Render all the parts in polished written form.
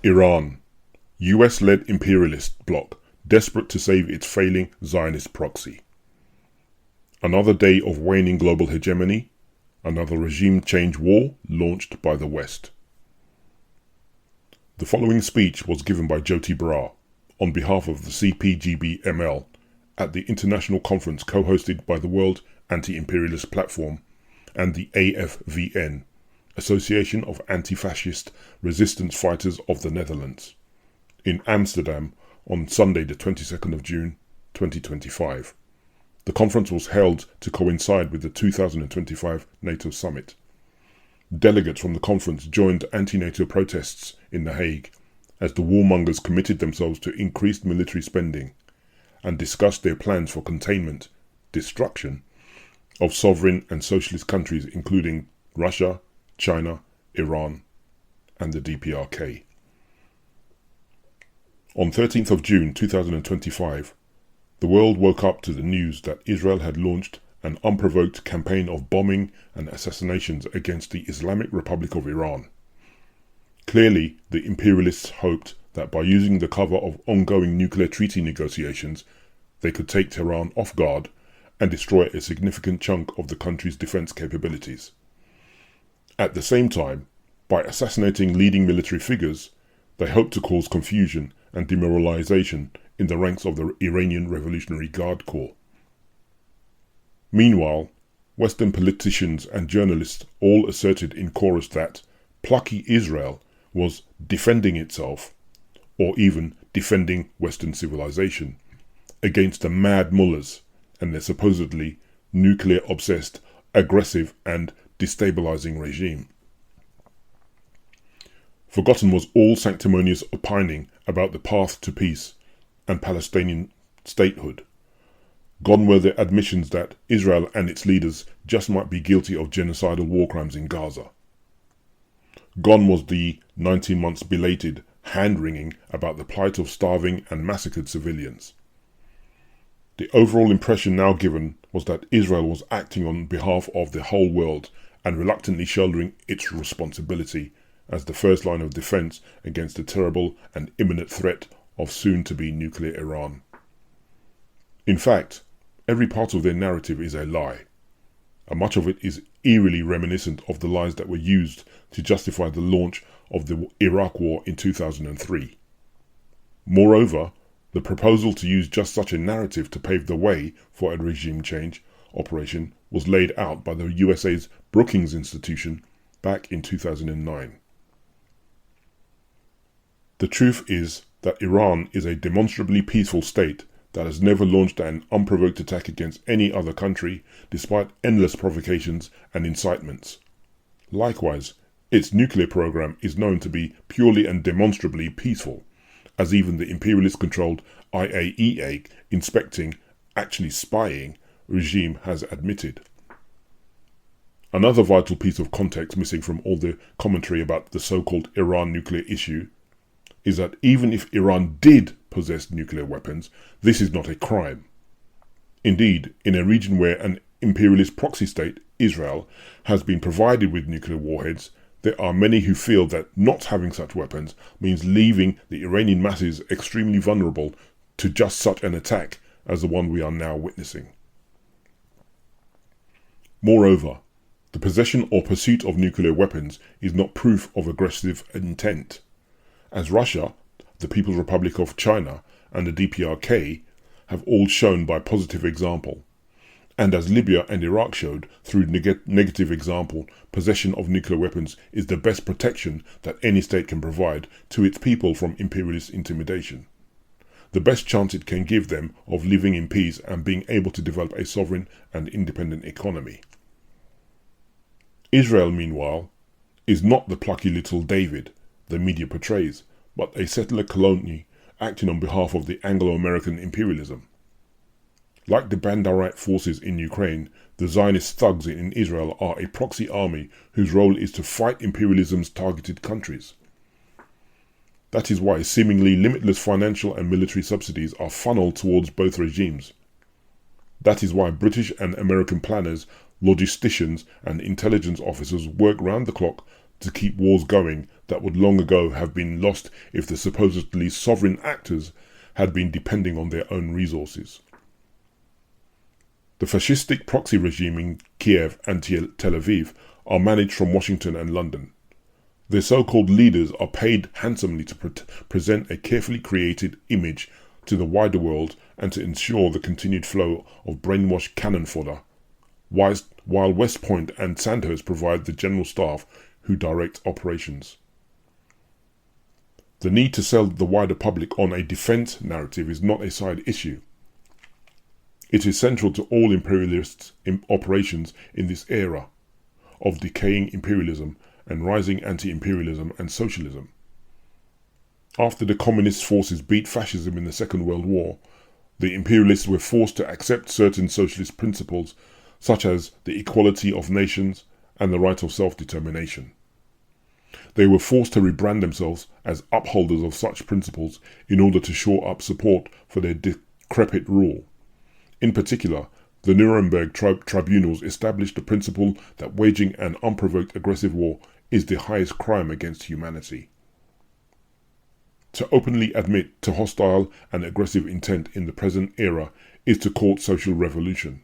Iran, US-led imperialist bloc, desperate to save its failing zionist proxy. Another day of waning global hegemony, another regime change war launched by the West. The following speech was given by Jyoti Brar on behalf of the CPGB-ML at the international conference co-hosted by the World Anti-Imperialist Platform and the AFVN, Association of Anti-Fascist Resistance Fighters of the Netherlands, in Amsterdam on Sunday the 22nd of June 2025. The conference was held to coincide with the 2025 NATO summit. Delegates from the conference joined anti-NATO protests in The Hague as the warmongers committed themselves to increased military spending and discussed their plans for containment, destruction of sovereign and socialist countries including Russia, China, Iran, and the DPRK. On 13th of June 2025, the world woke up to the news that Israel had launched an unprovoked campaign of bombing and assassinations against the Islamic Republic of Iran. Clearly, the imperialists hoped that by using the cover of ongoing nuclear treaty negotiations, they could take Tehran off guard and destroy a significant chunk of the country's defense capabilities. At the same time, by assassinating leading military figures, they hoped to cause confusion and demoralization in the ranks of the Iranian Revolutionary Guard Corps. Meanwhile, Western politicians and journalists all asserted in chorus that plucky Israel was defending itself, or even defending Western civilization, against the mad mullahs and their supposedly nuclear-obsessed, aggressive and destabilizing regime. Forgotten was all sanctimonious opining about the path to peace and Palestinian statehood. Gone were the admissions that Israel and its leaders just might be guilty of genocidal war crimes in Gaza. Gone was the 19 months belated hand-wringing about the plight of starving and massacred civilians. The overall impression now given was that Israel was acting on behalf of the whole world and reluctantly shouldering its responsibility as the first line of defense against the terrible and imminent threat of soon-to-be nuclear Iran. In fact, every part of their narrative is a lie, and much of it is eerily reminiscent of the lies that were used to justify the launch of the Iraq War in 2003. Moreover, the proposal to use just such a narrative to pave the way for a regime change operation was laid out by the USA's Brookings Institution back in 2009. The truth is that Iran is a demonstrably peaceful state that has never launched an unprovoked attack against any other country, despite endless provocations and incitements. Likewise, its nuclear program is known to be purely and demonstrably peaceful, as even the imperialist-controlled IAEA inspecting, actually spying, regime has admitted. Another vital piece of context missing from all the commentary about the so-called Iran nuclear issue is that even if Iran did possess nuclear weapons, this is not a crime. Indeed, in a region where an imperialist proxy state, Israel, has been provided with nuclear warheads, there are many who feel that not having such weapons means leaving the Iranian masses extremely vulnerable to just such an attack as the one we are now witnessing. Moreover, the possession or pursuit of nuclear weapons is not proof of aggressive intent, as Russia, the People's Republic of China, and the DPRK have all shown by positive example, and as Libya and Iraq showed through negative example, possession of nuclear weapons is the best protection that any state can provide to its people from imperialist intimidation. The best chance it can give them of living in peace and being able to develop a sovereign and independent economy. Israel, meanwhile, is not the plucky little David the media portrays, but a settler colony acting on behalf of the Anglo-American imperialism. Like the Banderite forces in Ukraine, the Zionist thugs in Israel are a proxy army whose role is to fight imperialism's targeted countries. That is why seemingly limitless financial and military subsidies are funneled towards both regimes. That is why British and American planners, logisticians, and intelligence officers work round the clock to keep wars going that would long ago have been lost if the supposedly sovereign actors had been depending on their own resources. The fascistic proxy regime in Kiev and Tel Aviv are managed from Washington and London. Their so-called leaders are paid handsomely to present a carefully created image to the wider world and to ensure the continued flow of brainwashed cannon fodder, while West Point and Sandhurst provide the general staff who direct operations. The need to sell the wider public on a defence narrative is not a side issue. It is central to all imperialist operations in this era of decaying imperialism and rising anti-imperialism and socialism. After the communist forces beat fascism in the Second World War, the imperialists were forced to accept certain socialist principles such as the equality of nations and the right of self-determination. They were forced to rebrand themselves as upholders of such principles in order to shore up support for their decrepit rule. In particular, the Nuremberg tribunals established the principle that waging an unprovoked aggressive war is the highest crime against humanity. To openly admit to hostile and aggressive intent in the present era is to court social revolution.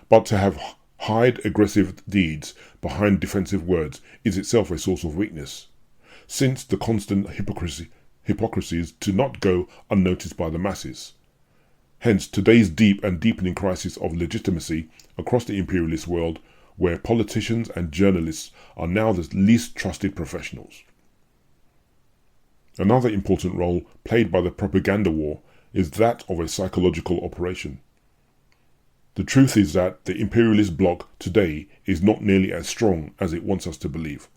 But to hide aggressive deeds behind defensive words is itself a source of weakness, since the constant hypocrisy is to not go unnoticed by the masses. Hence, today's deep and deepening crisis of legitimacy across the imperialist world, where politicians and journalists are now the least trusted professionals. Another important role played by the propaganda war is that of a psychological operation. The truth is that the imperialist bloc today is not nearly as strong as it wants us to believe.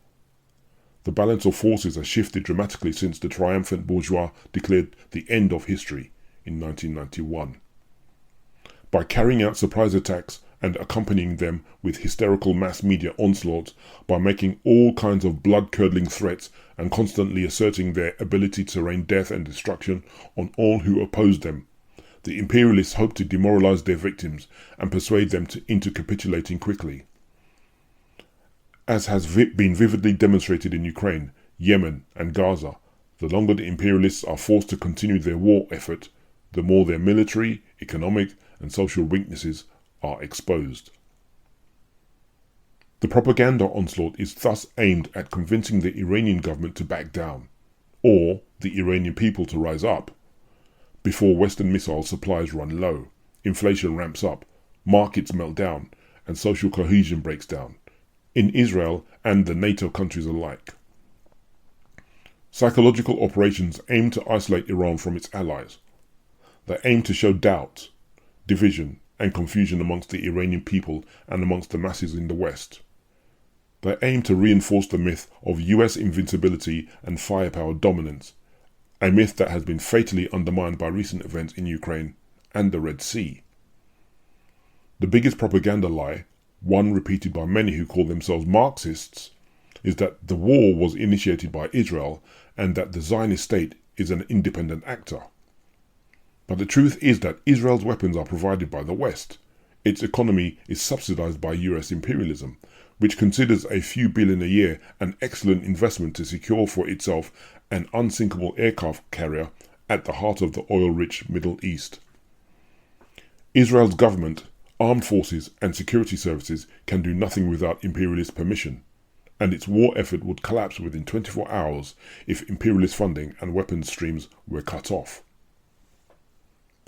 The balance of forces has shifted dramatically since the triumphant bourgeois declared the end of history in 1991. By carrying out surprise attacks and accompanying them with hysterical mass media onslaughts, by making all kinds of blood-curdling threats and constantly asserting their ability to rain death and destruction on all who oppose them, the imperialists hope to demoralize their victims and persuade them into capitulating quickly. As has been vividly demonstrated in Ukraine, Yemen and Gaza, the longer the imperialists are forced to continue their war effort, the more their military, economic and social weaknesses are exposed. The propaganda onslaught is thus aimed at convincing the Iranian government to back down, or the Iranian people to rise up, before Western missile supplies run low, inflation ramps up, markets melt down, and social cohesion breaks down, in Israel and the NATO countries alike. Psychological operations aim to isolate Iran from its allies. They aim to show doubt, division, and confusion amongst the Iranian people and amongst the masses in the West. They aim to reinforce the myth of US invincibility and firepower dominance, a myth that has been fatally undermined by recent events in Ukraine and the Red Sea. The biggest propaganda lie, one repeated by many who call themselves Marxists, is that the war was initiated by Israel and that the Zionist state is an independent actor. But the truth is that Israel's weapons are provided by the West. Its economy is subsidized by US imperialism, which considers a few billion a year an excellent investment to secure for itself an unsinkable aircraft carrier at the heart of the oil-rich Middle East. Israel's government, armed forces and security services can do nothing without imperialist permission, and its war effort would collapse within 24 hours if imperialist funding and weapons streams were cut off.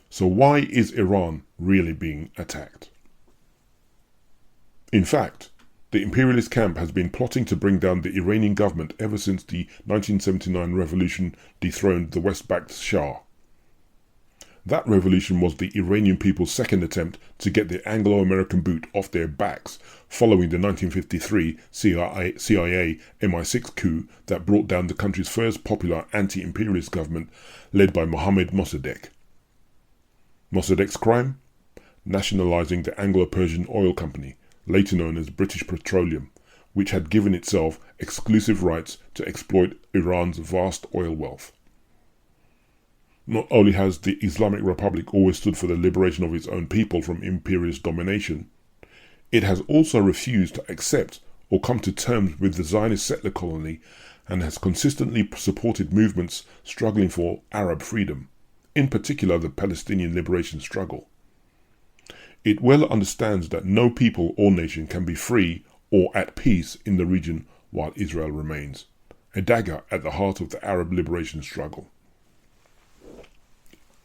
So why is Iran really being attacked? In fact, the imperialist camp has been plotting to bring down the Iranian government ever since the 1979 revolution dethroned the West-backed Shah. That revolution was the Iranian people's second attempt to get the Anglo-American boot off their backs following the 1953 CIA MI6 coup that brought down the country's first popular anti-imperialist government led by Mohammad Mossadegh. Mossadegh's crime? Nationalising the Anglo-Persian Oil Company, later known as British Petroleum, which had given itself exclusive rights to exploit Iran's vast oil wealth. Not only has the Islamic Republic always stood for the liberation of its own people from imperialist domination, it has also refused to accept or come to terms with the Zionist settler colony and has consistently supported movements struggling for Arab freedom, in particular the Palestinian liberation struggle. It well understands that no people or nation can be free or at peace in the region while Israel remains, a dagger at the heart of the Arab liberation struggle.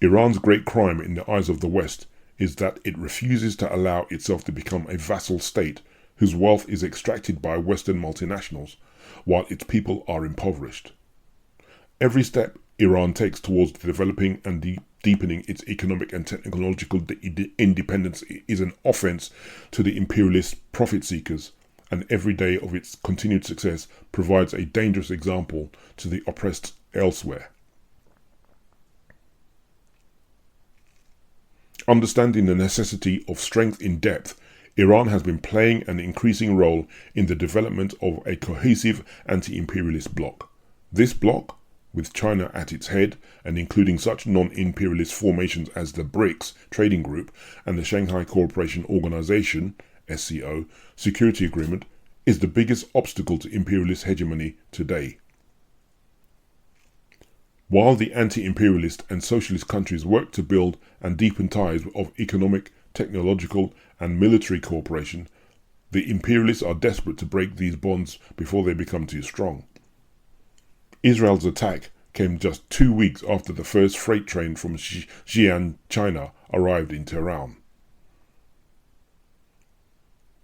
Iran's great crime in the eyes of the West is that it refuses to allow itself to become a vassal state whose wealth is extracted by Western multinationals, while its people are impoverished. Every step Iran takes towards developing and deepening its economic and technological independence is an offense to the imperialist profit seekers, and every day of its continued success provides a dangerous example to the oppressed elsewhere. Understanding the necessity of strength in depth, Iran has been playing an increasing role in the development of a cohesive anti-imperialist bloc. This bloc, with China at its head and including such non-imperialist formations as the BRICS Trading Group and the Shanghai Cooperation Organization (SCO) security agreement, is the biggest obstacle to imperialist hegemony today. While the anti-imperialist and socialist countries work to build and deepen ties of economic, technological and military cooperation, the imperialists are desperate to break these bonds before they become too strong. Israel's attack came just 2 weeks after the first freight train from Xi'an, China, arrived in Tehran.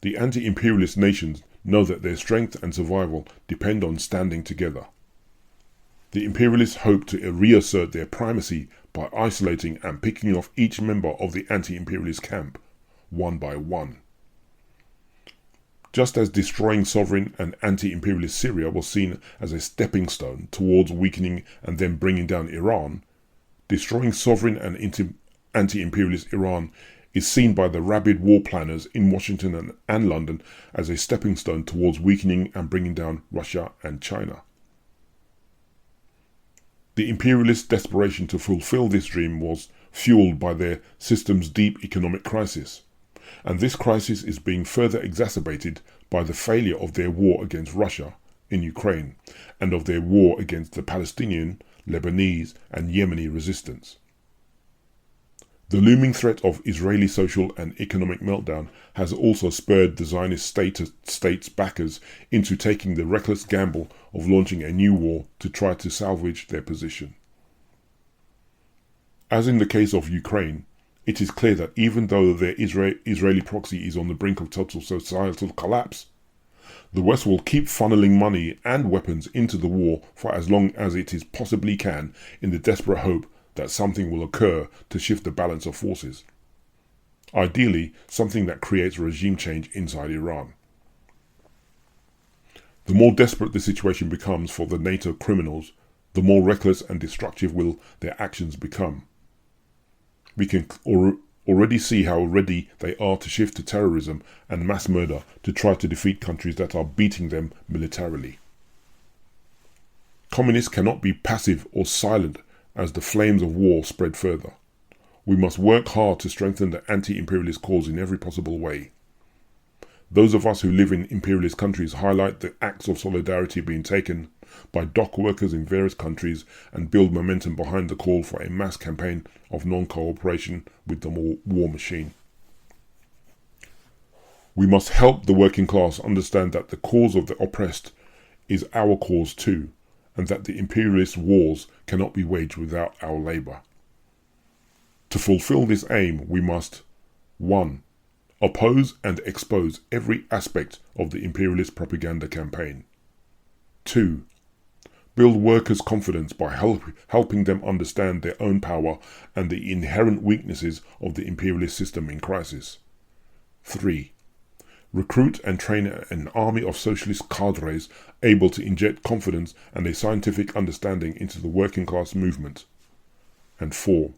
The anti-imperialist nations know that their strength and survival depend on standing together. The imperialists hope to reassert their primacy by isolating and picking off each member of the anti-imperialist camp, one by one. Just as destroying sovereign and anti-imperialist Syria was seen as a stepping stone towards weakening and then bringing down Iran, destroying sovereign and anti-imperialist Iran is seen by the rabid war planners in Washington and London as a stepping stone towards weakening and bringing down Russia and China. The imperialist desperation to fulfill this dream was fueled by their system's deep economic crisis, and this crisis is being further exacerbated by the failure of their war against Russia in Ukraine and of their war against the Palestinian, Lebanese and Yemeni resistance. The looming threat of Israeli social and economic meltdown has also spurred the Zionist state's backers into taking the reckless gamble of launching a new war to try to salvage their position. As in the case of Ukraine, it is clear that even though their Israeli proxy is on the brink of total societal collapse, the West will keep funneling money and weapons into the war for as long as it is possibly can in the desperate hope that something will occur to shift the balance of forces. Ideally, something that creates regime change inside Iran. The more desperate the situation becomes for the NATO criminals, the more reckless and destructive will their actions become. We can already see how ready they are to shift to terrorism and mass murder to try to defeat countries that are beating them militarily. Communists cannot be passive or silent as the flames of war spread further. We must work hard to strengthen the anti-imperialist cause in every possible way. Those of us who live in imperialist countries highlight the acts of solidarity being taken by dock workers in various countries and build momentum behind the call for a mass campaign of non-cooperation with the war machine. We must help the working class understand that the cause of the oppressed is our cause too, and that the imperialist wars cannot be waged without our labour. To fulfil this aim, we must 1. Oppose and expose every aspect of the imperialist propaganda campaign. 2. Build workers' confidence by helping them understand their own power and the inherent weaknesses of the imperialist system in crisis. 3. Recruit and train an army of socialist cadres able to inject confidence and a scientific understanding into the working class movement. And 4.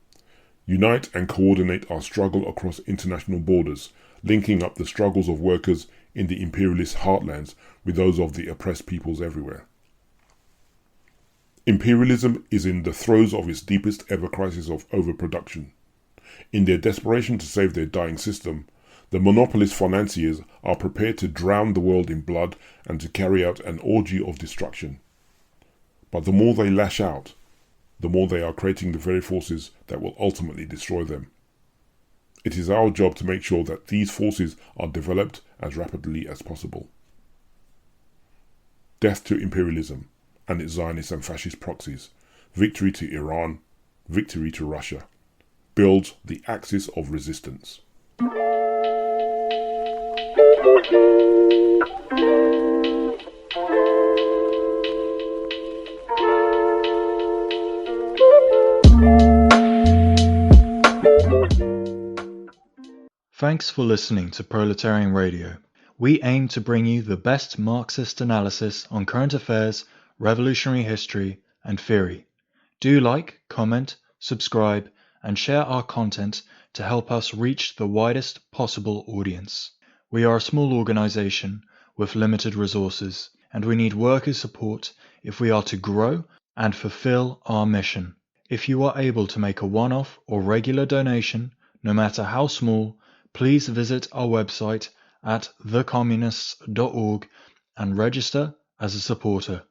Unite and coordinate our struggle across international borders, linking up the struggles of workers in the imperialist heartlands with those of the oppressed peoples everywhere. Imperialism is in the throes of its deepest ever crisis of overproduction. In their desperation to save their dying system, the monopolist financiers are prepared to drown the world in blood and to carry out an orgy of destruction. But the more they lash out, the more they are creating the very forces that will ultimately destroy them. It is our job to make sure that these forces are developed as rapidly as possible. Death to imperialism and its Zionist and fascist proxies. Victory to Iran. Victory to Russia. Build the axis of resistance. Thanks for listening to Proletarian Radio. We aim to bring you the best Marxist analysis on current affairs, revolutionary history, and theory. Do like, comment, subscribe, and share our content to help us reach the widest possible audience. We are a small organization with limited resources, and we need workers' support if we are to grow and fulfill our mission. If you are able to make a one-off or regular donation, no matter how small, please visit our website at thecommunists.org and register as a supporter.